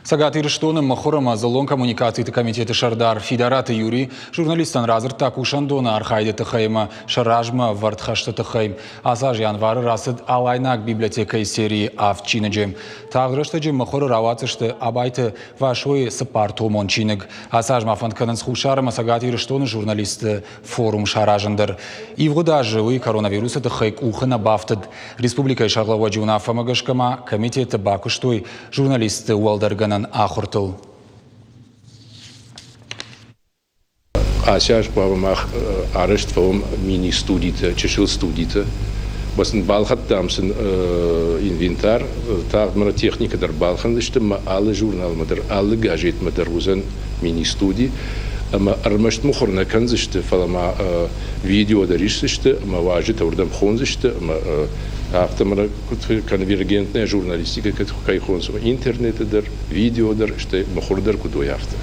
Сагат Ирштоны Махорама Залон коммуникации комитета Шардар Федераты Юрий, журналистан Разер Такушандона Архайде Тахайма, Шаражма Вартхашта Тахайм, Асаж Январ Расад Алайнак библиотека из серии Авчинаджем. Тагрыштаджем Махора Равацышты Абайты Вашой Сапарто Мончинег, Асаж Мафанканан Схушарама Сагат Ирштоны журналисты форум Шаражандер. И в даже вы коронавируса Тахайк Ухана Бафтад, Республика Шарлова Джунафа Магашкама, комитета Бакуштой, журналисты Уалдаргана Ахортл. Асяж бавамах арешт фаум мини студита, чешил студита. Басн балхат тамсен инвентар, так мара техника дар балхан, что ма alle журнал мадар, alle газет мадар узен мини студи. Ама армашт мухорна канзиште фалама видео дариште, ма важит аурдам хонзиште, ма автомара конвергентная журналистика, как хайхонс интернет дар, видео дар, что мухордар кудой авто.